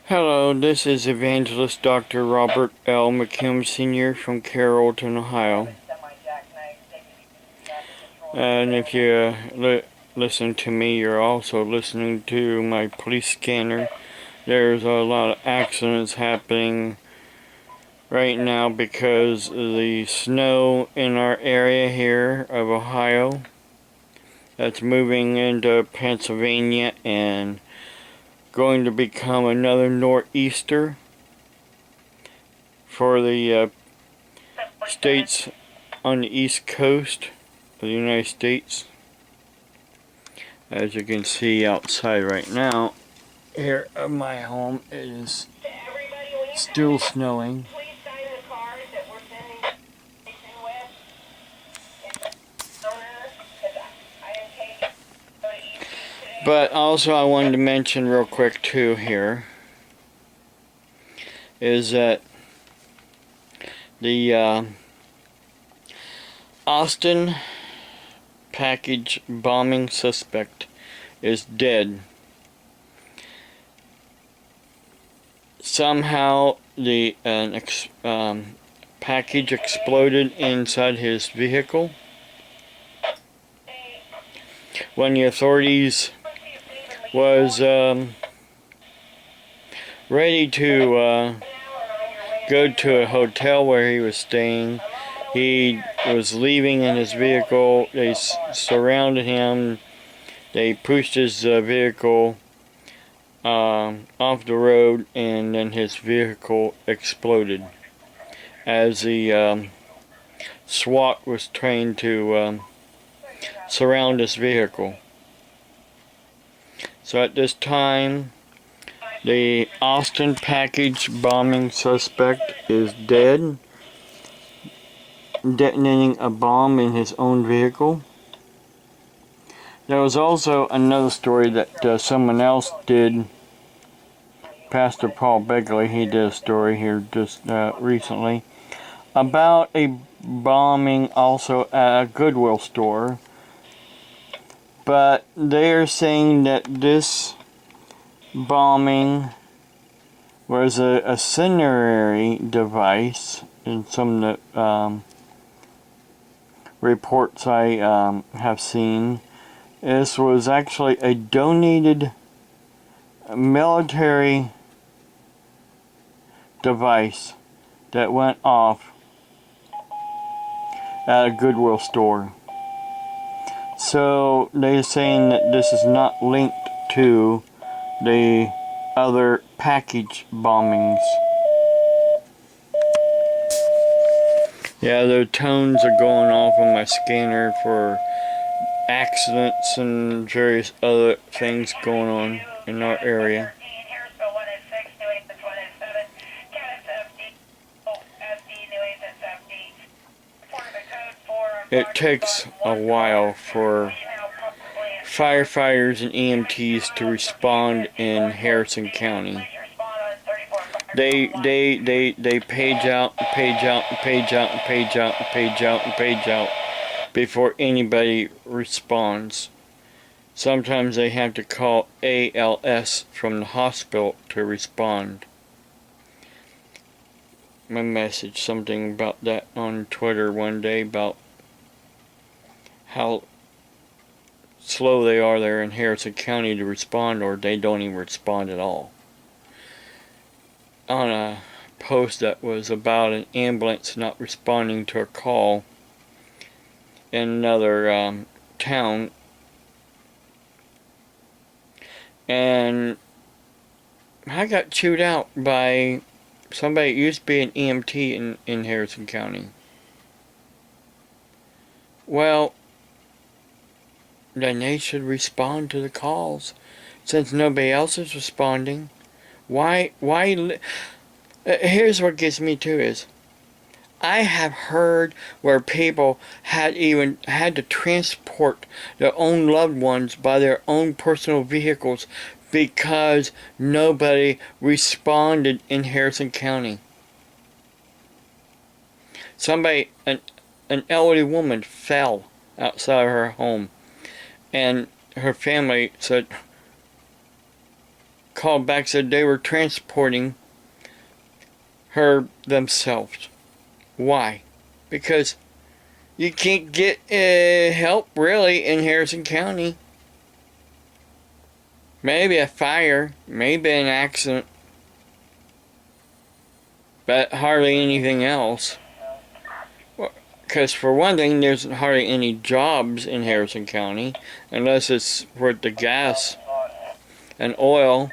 Hello, this is Evangelist Dr. Robert L. McKim Sr. from Carrollton, Ohio. And if you listen to me, you're also listening to my police scanner. There's a lot of accidents happening right now because of the snow in our area here of Ohio that's moving into Pennsylvania and going to become another nor'easter for the states on the east coast of the United States. As you can see outside right now, here at my home, it is still snowing. But also I wanted to mention real quick too here is that the Austin package bombing suspect is dead. Somehow the package exploded inside his vehicle. When the authorities was ready to go to a hotel where he was staying, he was leaving in his vehicle. They surrounded him. They pushed his vehicle off the road, and then his vehicle exploded as the SWAT was trained to surround his vehicle. So at this time, the Austin package bombing suspect is dead, detonating a bomb in his own vehicle. There was also another story that someone else did. Pastor Paul Begley, he did a story here just recently about a bombing also at a Goodwill store. But they are saying that this bombing was a incendiary device in some of the reports I have seen. This was actually a donated military device that went off at a Goodwill store. So they're saying that this is not linked to the other package bombings. Yeah, the tones are going off on my scanner for accidents and various other things going on in our area. It takes a while for firefighters and EMTs to respond in Harrison County. They page out, page out, page out, page out, page out, page out before anybody responds. Sometimes they have to call ALS from the hospital to respond. My message something about that on Twitter one day about how slow they are there in Harrison County to respond, or they don't even respond at all. On a post that was about an ambulance not responding to a call in another town, and I got chewed out by somebody that used to be an EMT in Harrison County. Well, then they should respond to the calls, since nobody else is responding. Why here's what gets me too is, I have heard where people had to transport their own loved ones by their own personal vehicles because nobody responded in Harrison County. Somebody, an elderly woman fell outside of her home, and her family said, called back, said they were transporting her themselves. Why? Because you can't get help really in Harrison County. Maybe a fire, maybe an accident, but hardly anything else. Because for one thing, there's hardly any jobs in Harrison County, unless it's for the gas and oil.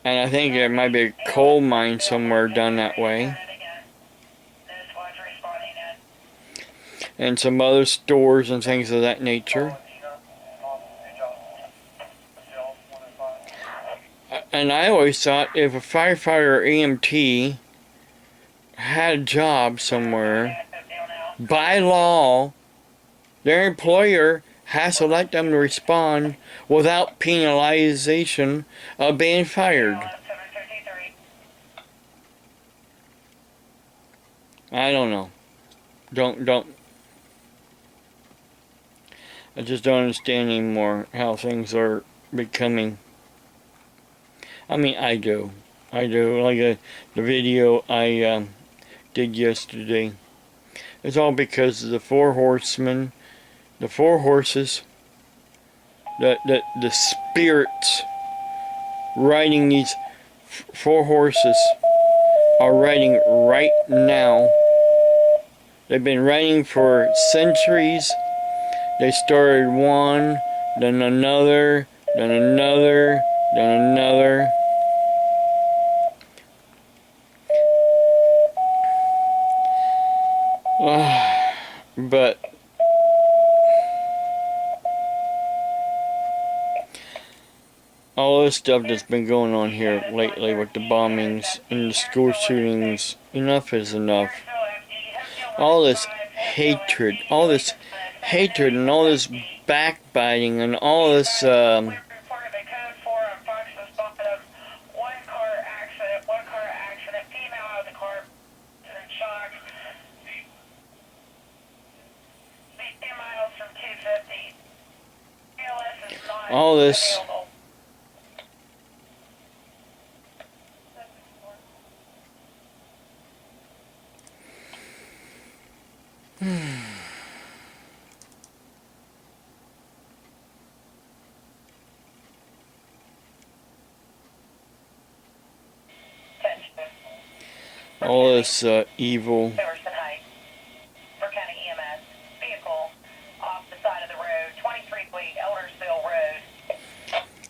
And I think there might be a coal mine somewhere down that way. And some other stores and things of that nature. And I always thought if a firefighter or EMT had a job somewhere, by law, their employer has to let them respond without penalization of being fired. I don't know. Don't. I just don't understand anymore how things are becoming. I mean, I do. Like the video I did yesterday. It's all because of the four horsemen, the four horses, the spirits riding these four horses are riding right now. They've been riding for centuries. They started one, then another, then another, then another. But all this stuff that's been going on here lately with the bombings and the school shootings, enough is enough. All this hatred and all this backbiting and all this all this all this evil.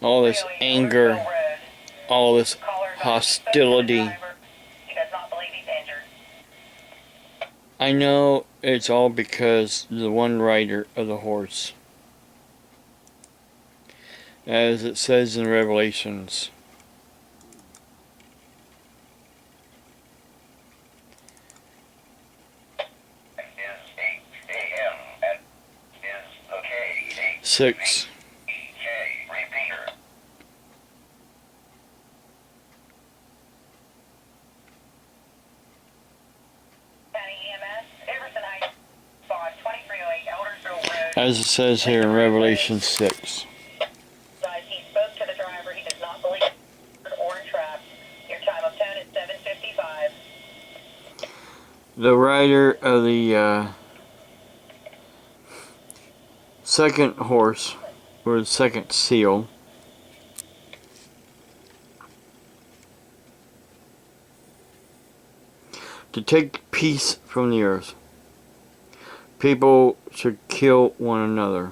All this anger, all this hostility. I know it's all because the one rider of the horse. As it says in Revelations. Six. As it says here in Revelation 6. He spoke to the driver. He does not believe or entrapped. Your time of tone is 7:55. The rider of the second horse, or the second seal, to take peace from the earth. People should kill one another.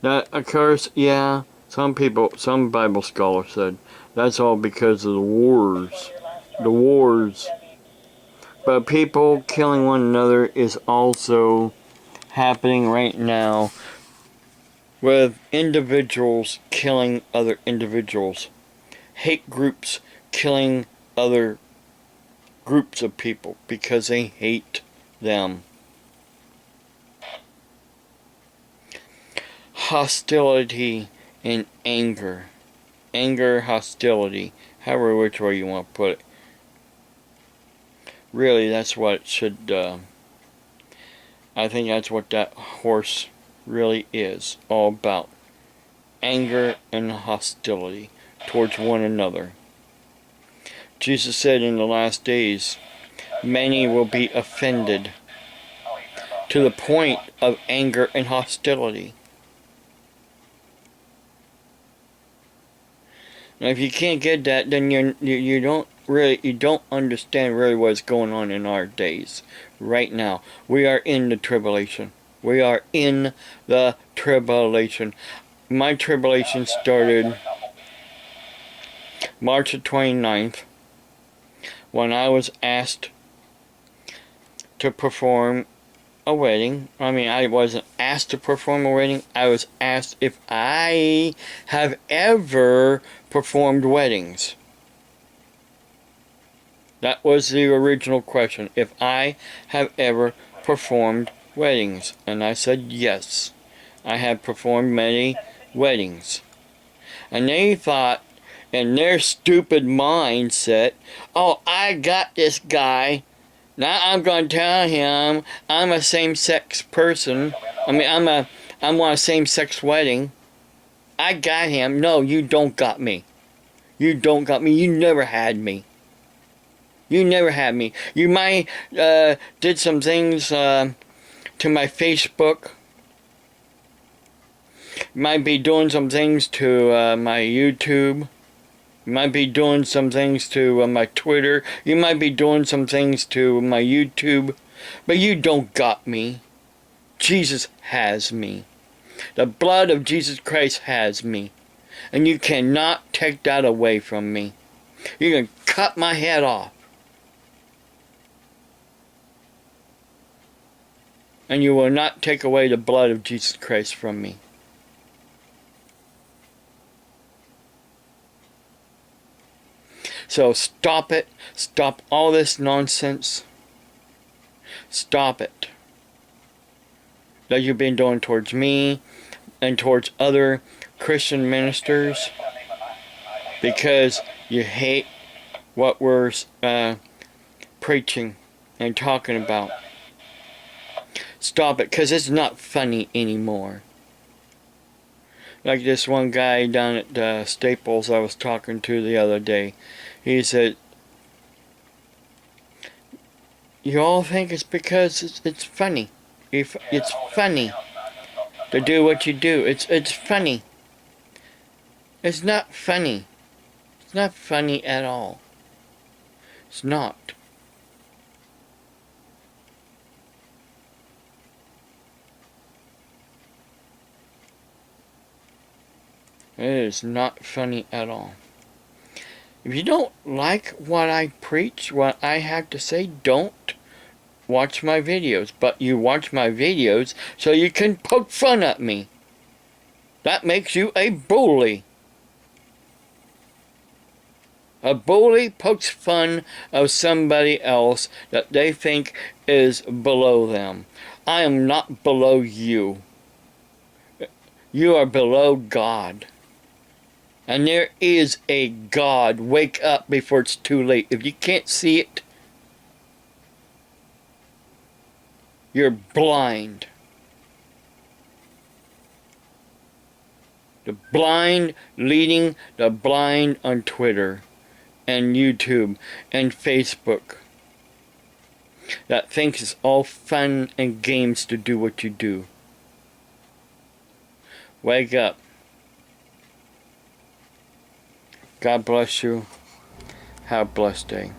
That, of course, yeah, some Bible scholars said that's all because of the wars. The wars. But people killing one another is also happening right now with individuals killing other individuals. Hate groups killing other groups of people because they hate them. Hostility and anger. Anger, hostility, however which way you want to put it. Really, that's what it should, I think that's what that horse really is all about. Anger and hostility towards one another. Jesus said in the last days, many will be offended to the point of anger and hostility. Now, if you can't get that, then you don't understand really what's going on in our days right now. We are in the tribulation. We are in the tribulation. My tribulation started March the 29th when I was asked to perform a wedding. I mean, I wasn't asked to perform a wedding. I was asked if I have ever performed weddings. That was the original question. If I have ever performed weddings. And I said yes. I have performed many weddings. And they thought, in their stupid mindset, oh, I got this guy. Now I'm going to tell him I'm a same-sex person. I mean, I want a same-sex wedding. I got him. No, you don't got me. You don't got me. You never had me. You never had me. You might did some things to my Facebook. You might be doing some things to my YouTube. You might be doing some things to my Twitter. You might be doing some things to my YouTube. But you don't got me. Jesus has me. The blood of Jesus Christ has me. And you cannot take that away from me. You can cut my head off. And you will not take away the blood of Jesus Christ from me. So stop it. Stop all this nonsense. Stop it. That you've been doing towards me and towards other Christian ministers. Because you hate what we're preaching and talking about. Stop it, because it's not funny anymore. Like this one guy down at Staples I was talking to the other day. He said, you all think it's because it's funny. It's funny to do what you do. It's funny. It's not funny. It's not funny at all. It's not. It is not funny at all. If you don't like what I preach, what I have to say, don't watch my videos. But you watch my videos so you can poke fun at me. That makes you a bully. A bully pokes fun of somebody else that they think is below them. I am not below you. You are below God. And there is a God. Wake up before it's too late. If you can't see it, you're blind. The blind leading the blind on Twitter and YouTube and Facebook that thinks it's all fun and games to do what you do. Wake up. God bless you. Have a blessed day.